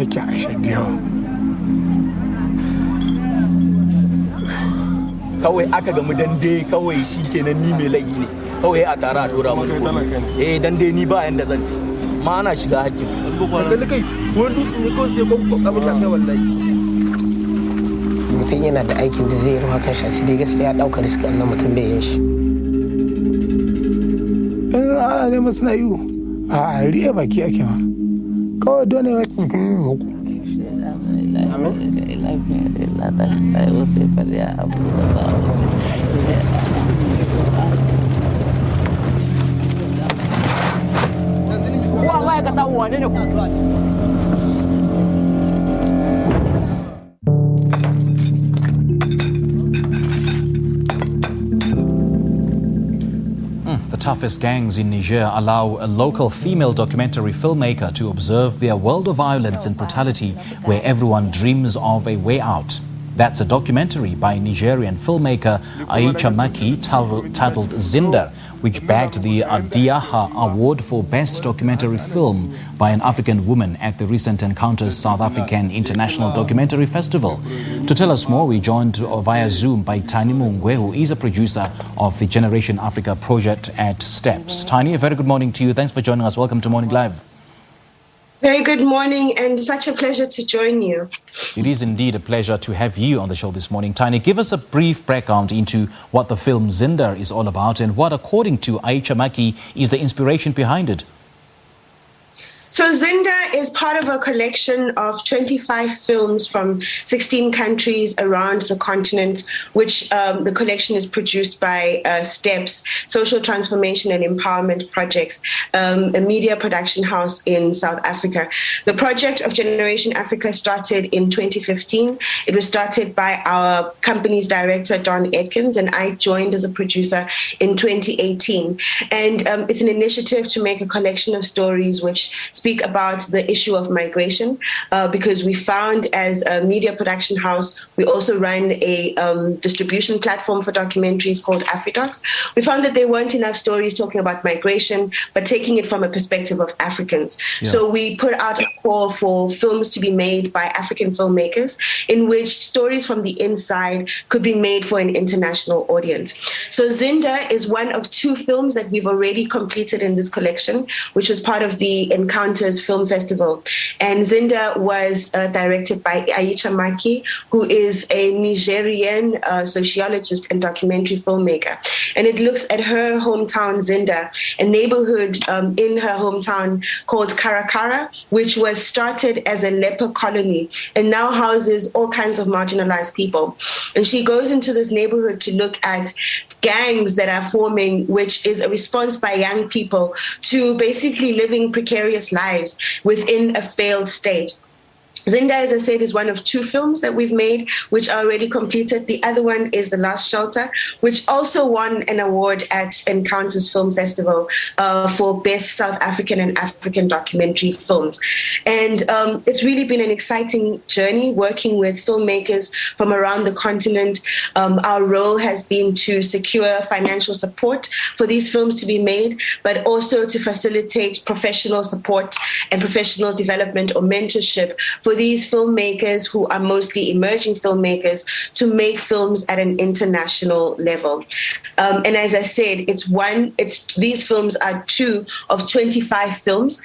aikin Aisha da yawa. Kawai aka gamu dande kawai shikenan ni mai laifi ne. Kawai a tara a dora mu. Dande ni ba yanda zan ci. Ma ana shiga hakkin. Kalli kai, wani dutse ne kawai sai gwamnati abin da kai wallahi. Mutum yana da aikin da zai ruwa kan shi asiri gaskiya ya ɗauka riski annan mutum bai yin shi. Ana neman suna yi a riya baki ake ma. Kawai dole ya The toughest gangs in Niger allow a local female documentary filmmaker to observe their world of violence and brutality where everyone dreams of a way out. That's a documentary by Nigerian filmmaker Aïcha Macky titled Zinder, which bagged the Adiaha Award for Best Documentary Film by an African woman at the recent Encounters South African International Documentary Festival. To tell us more, we joined via Zoom by Tiny Mungwe, who is a producer of the Generation Africa project at Steps. Tiny, a very good morning to you. Thanks for joining us. Welcome to Morning Live. Very good morning, and such a pleasure to join you. It is indeed a pleasure to have you on the show this morning. Tiny, give us a brief background into what the film Zinder is all about and what, according to Aïcha Macky, is the inspiration behind it. So Zinder is part of a collection of 25 films from 16 countries around the continent, which the collection is produced by STEPS, Social Transformation and Empowerment Projects, a media production house in South Africa. The project of Generation Africa started in 2015. It was started by our company's director, Don Atkins, and I joined as a producer in 2018. And it's an initiative to make a collection of stories which speak about the issue of migration, because we found as a media production house, we also run a distribution platform for documentaries called AfriDocs. We found that there weren't enough stories talking about migration, but taking it from a perspective of Africans. Yeah. So we put out a call for films to be made by African filmmakers in which stories from the inside could be made for an international audience. So Zinder is one of 2 films that we've already completed in this collection, which was part of the Encounters Film Festival. And Zinder was directed by Aïcha Macky, who is a Nigerian sociologist and documentary filmmaker. And it looks at her hometown, Zinder, a neighborhood in her hometown called Karakara, which was started as a leper colony and now houses all kinds of marginalized people. And she goes into this neighborhood to look at gangs that are forming, which is a response by young people to basically living precarious lives within a failed state. Zinder, as I said, is one of 2 films that we've made, which are already completed. The other one is The Last Shelter, which also won an award at Encounters Film Festival for Best South African and African Documentary Films. And it's really been an exciting journey working with filmmakers from around the continent. Our role has been to secure financial support for these films to be made, but also to facilitate professional support and professional development or mentorship for these filmmakers who are mostly emerging filmmakers to make films at an international level. And as I said, these films are 2 of 25 films.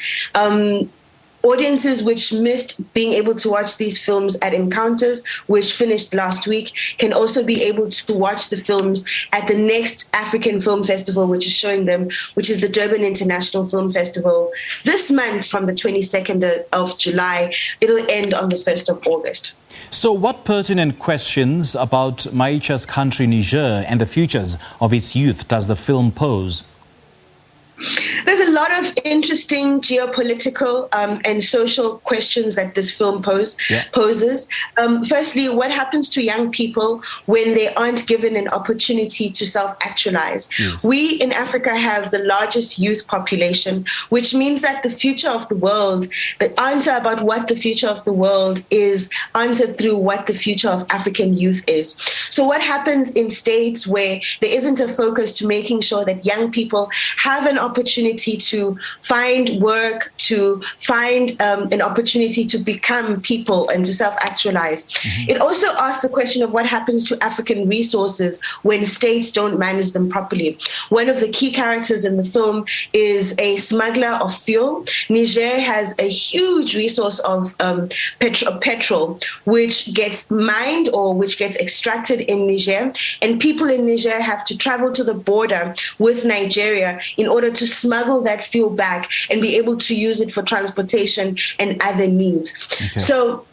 Audiences which missed being able to watch these films at Encounters, which finished last week, can also be able to watch the films at the next African Film Festival, which is showing them, which is the Durban International Film Festival this month from the 22nd of July. It'll end on the 1st of August. So what pertinent questions about Maïcha's country, Niger, and the futures of its youth does the film pose? There's a lot of interesting geopolitical and social questions that this film poses. Firstly, what happens to young people when they aren't given an opportunity to self-actualize? Yes. We in Africa have the largest youth population, which means that the future of the world, the answer about what the future of the world is answered through what the future of African youth is. So what happens in states where there isn't a focus to making sure that young people have an opportunity opportunity to find work, to find an opportunity to become people and to self-actualize. It also asks the question of what happens to African resources when states don't manage them properly. One of the key characters in the film is a smuggler of fuel. Niger has a huge resource of petrol, which gets mined or which gets extracted in Niger, and people in Niger have to travel to the border with Nigeria in order to smuggle that fuel back and be able to use it for transportation and other needs. Okay. So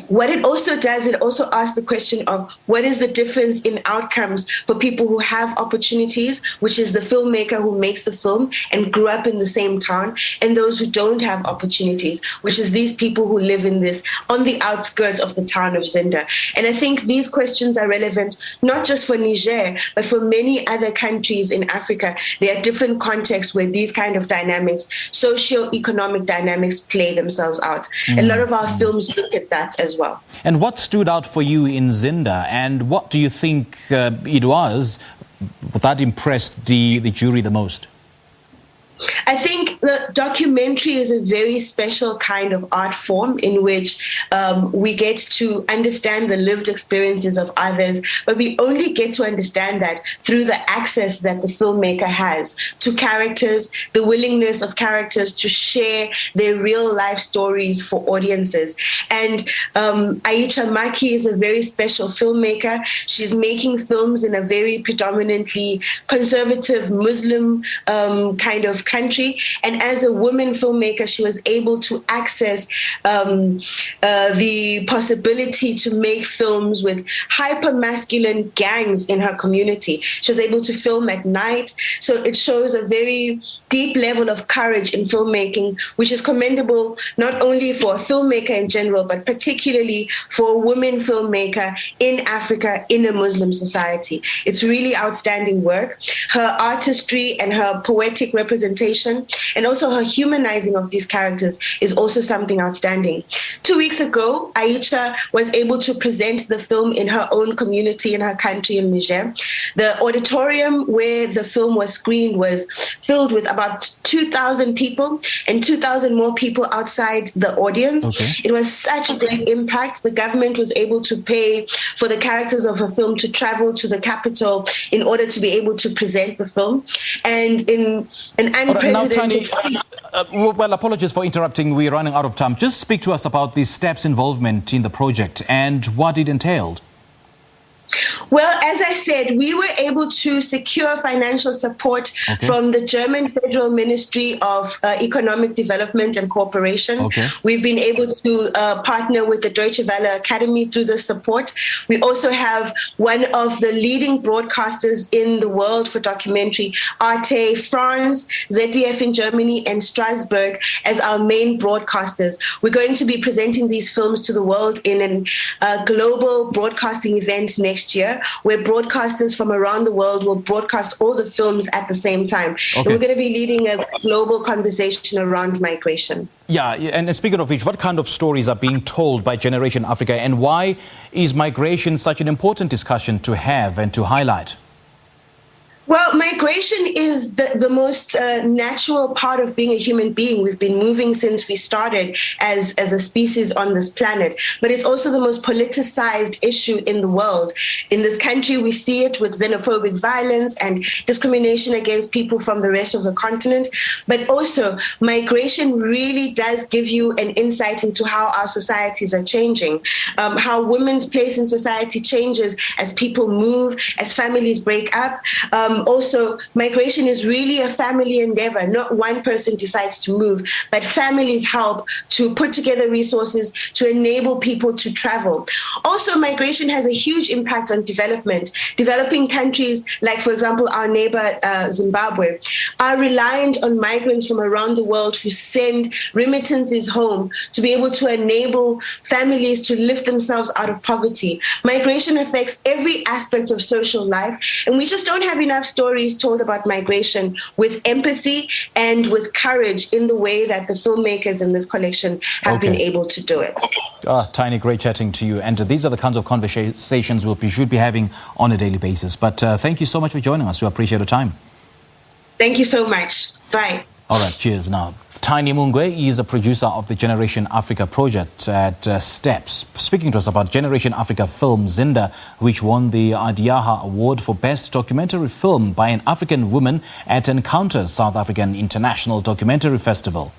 what it also does, it also asks the question of what is the difference in outcomes for people who have opportunities, which is the filmmaker who makes the film and grew up in the same town, and those who don't have opportunities, which is these people who live in this on the outskirts of the town of Zinder. And I think these questions are relevant not just for Niger, but for many other countries in Africa. There are different contexts where these kind of dynamics, socio-economic dynamics, play themselves out. A lot of our films look at that as well. And what stood out for you in Zinder, and what do you think it was that impressed the jury the most? I think the documentary is a very special kind of art form in which we get to understand the lived experiences of others, but we only get to understand that through the access that the filmmaker has to characters, the willingness of characters to share their real life stories for audiences. And Aïcha Macky is a very special filmmaker. She's making films in a very predominantly conservative Muslim kind of country, and as a woman filmmaker, she was able to access the possibility to make films with hyper-masculine gangs in her community. She was able to film at night, so it shows a very deep level of courage in filmmaking, which is commendable not only for a filmmaker in general, but particularly for a woman filmmaker in Africa, in a Muslim society. It's really outstanding work. Her artistry and her poetic representation and also her humanizing of these characters is also something outstanding. 2 weeks ago, Aïcha was able to present the film in her own community in her country in Niger. The auditorium where the film was screened was filled with about 2,000 people and 2,000 more people outside the audience. Okay. It was such a great impact. The government was able to pay for the characters of her film to travel to the capital in order to be able to present the film. And in an now, Tiny, well, apologies for interrupting. We're running out of time. Just speak to us about the STEP's involvement in the project and what it entailed. Well, as I said, we were able to secure financial support from the German Federal Ministry of Economic Development and Cooperation. We've been able to partner with the Deutsche Welle Academy through this support. We also have one of the leading broadcasters in the world for documentary, Arte France, ZDF in Germany, and Strasbourg as our main broadcasters. We're going to be presenting these films to the world in a global broadcasting event next year, where broadcasters from around the world will broadcast all the films at the same time. And we're going to be leading a global conversation around migration. Yeah, and speaking of which, what kind of stories are being told by Generation Africa, and why is migration such an important discussion to have and to highlight? Well, migration is the most natural part of being a human being. We've been moving since we started as a species on this planet. But it's also the most politicized issue in the world. In this country, we see it with xenophobic violence and discrimination against people from the rest of the continent. But also, migration really does give you an insight into how our societies are changing, how women's place in society changes as people move, as families break up. Also, migration is really a family endeavor. Not one person decides to move, but families help to put together resources to enable people to travel. Also, migration has a huge impact on development. Developing countries, like, for example, our neighbor Zimbabwe, are reliant on migrants from around the world who send remittances home to be able to enable families to lift themselves out of poverty. Migration affects every aspect of social life, and we just don't have enough stories told about migration with empathy and with courage in the way that the filmmakers in this collection have been able to do it. Tiny, great chatting to you. And these are the kinds of conversations we should be having on a daily basis. But thank you so much for joining us. We appreciate your time. Thank you so much. Bye. All right, cheers now. Tiny Mungwe is a producer of the Generation Africa project at Steps, speaking to us about Generation Africa film Zinder, which won the Adiaha Award for Best Documentary Film by an African Woman at Encounters South African International Documentary Festival.